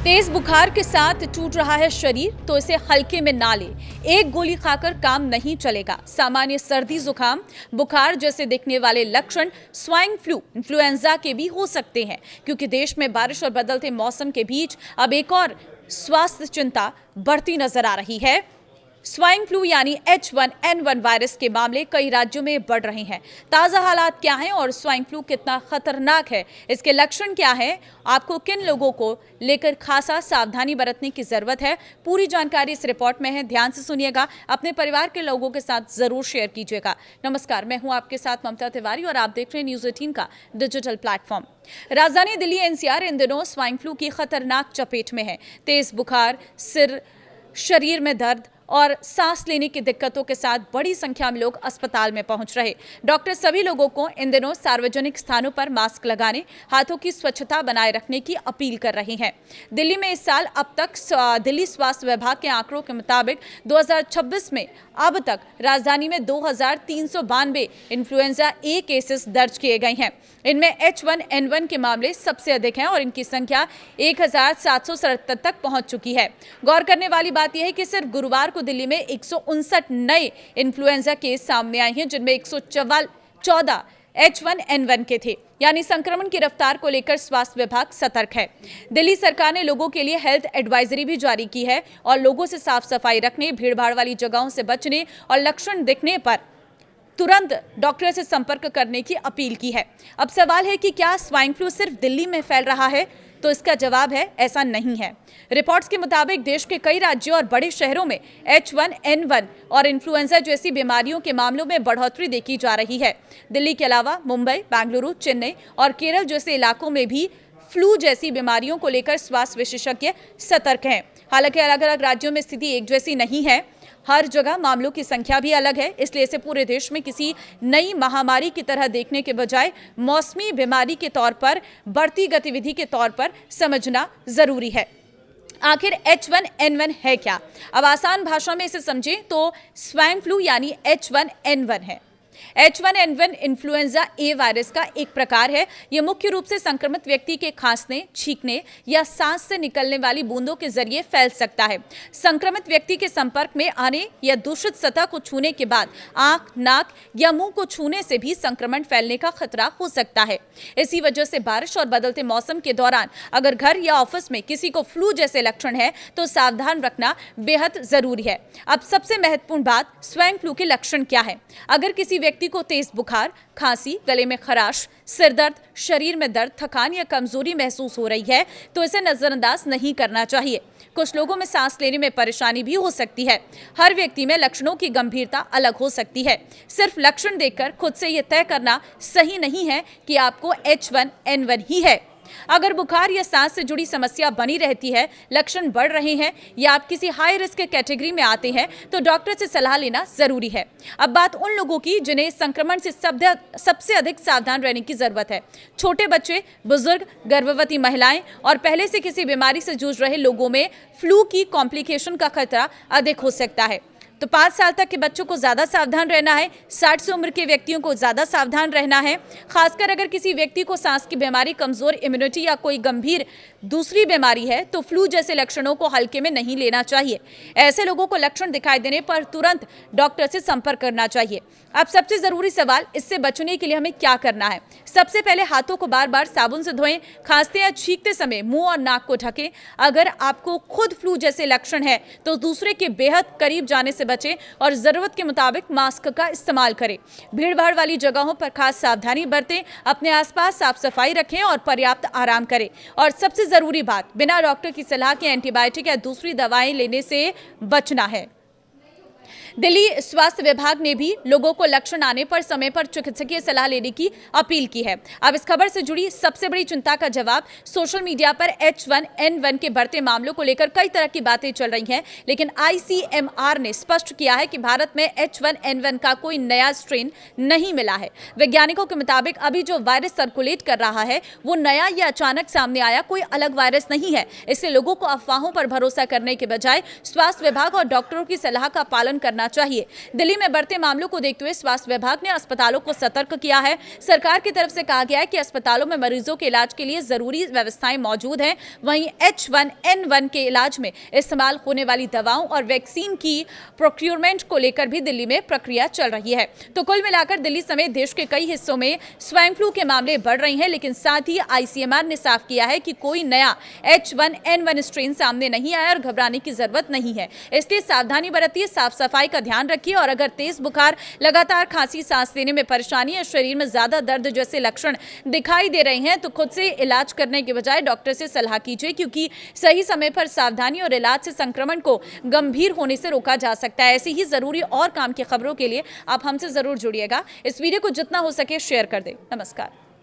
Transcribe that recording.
तेज बुखार के साथ टूट रहा है शरीर तो इसे हल्के में ना ले। एक गोली खाकर काम नहीं चलेगा। सामान्य सर्दी जुकाम बुखार जैसे दिखने वाले लक्षण स्वाइन फ्लू इन्फ्लुएंजा के भी हो सकते हैं, क्योंकि देश में बारिश और बदलते मौसम के बीच अब एक और स्वास्थ्य चिंता बढ़ती नजर आ रही है। स्वाइन फ्लू यानी H1N1 वायरस के मामले कई राज्यों में बढ़ रहे हैं। ताज़ा हालात क्या हैं और स्वाइन फ्लू कितना खतरनाक है, इसके लक्षण क्या हैं, आपको किन लोगों को लेकर खासा सावधानी बरतने की जरूरत है, पूरी जानकारी इस रिपोर्ट में है। ध्यान से सुनिएगा, अपने परिवार के लोगों के साथ जरूर शेयर कीजिएगा। नमस्कार, मैं हूं आपके साथ ममता तिवारी और आप देख रहे हैं न्यूज़ 18 का डिजिटल प्लेटफॉर्म। राजधानी दिल्ली NCR इन दिनों स्वाइन फ्लू की खतरनाक चपेट में है। तेज बुखार, सिर, शरीर में दर्द और सांस लेने की दिक्कतों के साथ बड़ी संख्या में लोग अस्पताल में पहुंच रहे। डॉक्टर सभी लोगों को इन दिनों सार्वजनिक स्थानों पर मास्क लगाने, हाथों की स्वच्छता बनाए रखने की अपील कर रहे हैं। दिल्ली में इस साल अब तक दिल्ली स्वास्थ्य विभाग के आंकड़ों के मुताबिक 2026 में अब तक राजधानी में 2392 इन्फ्लुएंजा ए केसेस दर्ज किए गए हैं। इनमें H1N1 के मामले सबसे अधिक हैं और इनकी संख्या 1777 तक पहुंच चुकी है। गौर करने वाली बात यह है कि सिर्फ गुरुवार को दिल्ली में 159 नए इन्फ्लुएंजा केस सामने आए हैं, जिनमें 114 H1N1 के थे। यानी संक्रमण की रफ्तार को लेकर स्वास्थ्य विभाग सतर्क है। दिल्ली सरकार ने लोगों के लिए हेल्थ एडवाइजरी भी जारी की है और लोगों से साफ सफाई रखने, भीड़भाड़ वाली जगहों से बचने और लक्षण दिखने पर तुरंत डॉक्टर से संपर्क करने की अपील की है। अब सवाल है कि क्या स्वाइन फ्लू सिर्फ दिल्ली में फैल रहा है? तो इसका जवाब है ऐसा नहीं है। रिपोर्ट्स के मुताबिक देश के कई राज्यों और बड़े शहरों में H1N1 और इन्फ्लुएंजा जैसी बीमारियों के मामलों में बढ़ोतरी देखी जा रही है। दिल्ली के अलावा मुंबई, बेंगलुरु, चेन्नई और केरल जैसे इलाकों में भी फ्लू जैसी बीमारियों को लेकर स्वास्थ्य विशेषज्ञ सतर्क हैं। हालांकि अलग अलग राज्यों में स्थिति एक जैसी नहीं है, हर जगह मामलों की संख्या भी अलग है। इसलिए इसे पूरे देश में किसी नई महामारी की तरह देखने के बजाय मौसमी बीमारी के तौर पर, बढ़ती गतिविधि के तौर पर समझना जरूरी है। आखिर H1N1 है क्या? अब आसान भाषा में इसे समझें तो स्वाइन फ्लू यानी H1N1 है। H1N1 इन्फ्लुएंजा ए वायरस का एक प्रकार है। यह मुख्य रूप से संक्रमित व्यक्ति के खांसने, छींकने या सांस से निकलने वाली बूंदों के जरिए फैल सकता है। संक्रमित व्यक्ति के संपर्क में आने या दूषित सतह को छूने के बाद आंख, नाक या मुंह को छूने से भी संक्रमण फैलने का खतरा हो सकता है। इसी वजह से बारिश और बदलते मौसम के दौरान अगर घर या ऑफिस में किसी को फ्लू जैसे लक्षण है तो सावधान रखना बेहद जरूरी है। अब सबसे महत्वपूर्ण बात, स्वाइन फ्लू के लक्षण क्या है? अगर किसी व्यक्ति को तेज बुखार, खांसी, गले में खराश, सिर दर्द, शरीर में दर्द, थकान या कमजोरी महसूस हो रही है तो इसे नजरअंदाज नहीं करना चाहिए। कुछ लोगों में सांस लेने में परेशानी भी हो सकती है। हर व्यक्ति में लक्षणों की गंभीरता अलग हो सकती है। सिर्फ लक्षण देखकर खुद से यह तय करना सही नहीं है कि आपको H1N1 ही है। अगर बुखार या सांस से जुड़ी समस्या बनी रहती है, लक्षण बढ़ रहे हैं या आप किसी हाई रिस्क कैटेगरी में आते हैं तो डॉक्टर से सलाह लेना जरूरी है। अब बात उन लोगों की जिन्हें संक्रमण से सबसे अधिक सावधान रहने की जरूरत है। छोटे बच्चे, बुजुर्ग, गर्भवती महिलाएं और पहले से किसी बीमारी से जूझ रहे लोगों में फ्लू की कॉम्प्लिकेशन का खतरा अधिक हो सकता है। तो 5 साल तक के बच्चों को ज़्यादा सावधान रहना है। 60 से उम्र के व्यक्तियों को ज़्यादा सावधान रहना है। खासकर अगर किसी व्यक्ति को सांस की बीमारी, कमज़ोर इम्यूनिटी या कोई गंभीर दूसरी बीमारी है तो फ्लू जैसे लक्षणों को हल्के में नहीं लेना चाहिए। ऐसे लोगों को लक्षण दिखाई देने पर तुरंत डॉक्टर से संपर्क करना चाहिए। अब सबसे ज़रूरी सवाल, इससे बचने के लिए हमें क्या करना है? सबसे पहले हाथों को बार बार साबुन से धोएं। खांसते या छींकते समय मुंह और नाक को ढकें। अगर आपको खुद फ्लू जैसे लक्षण है तो दूसरे के बेहद करीब जाने से बचें और जरूरत के मुताबिक मास्क का इस्तेमाल करें। भीड़भाड़ वाली जगहों पर खास सावधानी बरतें। अपने आसपास साफ सफाई रखें और पर्याप्त आराम करें। और सबसे जरूरी बात, बिना डॉक्टर की सलाह के एंटीबायोटिक या दूसरी दवाएं लेने से बचना है। दिल्ली स्वास्थ्य विभाग ने भी लोगों को लक्षण आने पर समय पर चिकित्सकीय सलाह लेने की अपील की है। अब इस खबर से जुड़ी सबसे बड़ी चिंता का जवाब, सोशल मीडिया पर H1N1 के बढ़ते मामलों को लेकर कई तरह की बातें चल रही हैं, लेकिन ICMR ने स्पष्ट किया है कि भारत में H1N1 का कोई नया स्ट्रेन नहीं मिला है। वैज्ञानिकों के मुताबिक अभी जो वायरस सर्कुलेट कर रहा है वो नया या अचानक सामने आया कोई अलग वायरस नहीं है। इससे लोगों को अफवाहों पर भरोसा करने के बजाय स्वास्थ्य विभाग और डॉक्टरों की सलाह का पालन करना होना चाहिए। दिल्ली में बढ़ते मामलों को देखते हुए स्वास्थ्य विभाग ने अस्पतालों को सतर्क किया है। सरकार की तरफ से कहा गया है कि अस्पतालों में मरीजों के इलाज के लिए जरूरी व्यवस्थाएं मौजूद हैं। वहीं H1N1 के इलाज में इस्तेमाल होने वाली दवाओं और वैक्सीन की प्रोक्योरमेंट को लेकर भी दिल्ली में प्रक्रिया चल रही है। तो कुल मिलाकर दिल्ली समेत देश के कई हिस्सों में स्वाइन फ्लू के मामले बढ़ रहे हैं, लेकिन साथ ही ICMR ने साफ किया है कि कोई नया H1N1 स्ट्रेन सामने नहीं आया और घबराने की जरूरत नहीं है। इसलिए सावधानी बरतिए, साफ सफाई का ध्यान रखिए और अगर तेज बुखार, लगातार खांसी, सांस लेने में परेशानी या शरीर में ज्यादा दर्द जैसे लक्षण दिखाई दे रहे हैं तो खुद से इलाज करने के बजाय डॉक्टर से सलाह कीजिए, क्योंकि सही समय पर सावधानी और इलाज से संक्रमण को गंभीर होने से रोका जा सकता है। ऐसी ही जरूरी और काम की खबरों के लिए आप हमसे जरूर जुड़िएगा। इस वीडियो को जितना हो सके शेयर कर दें। नमस्कार।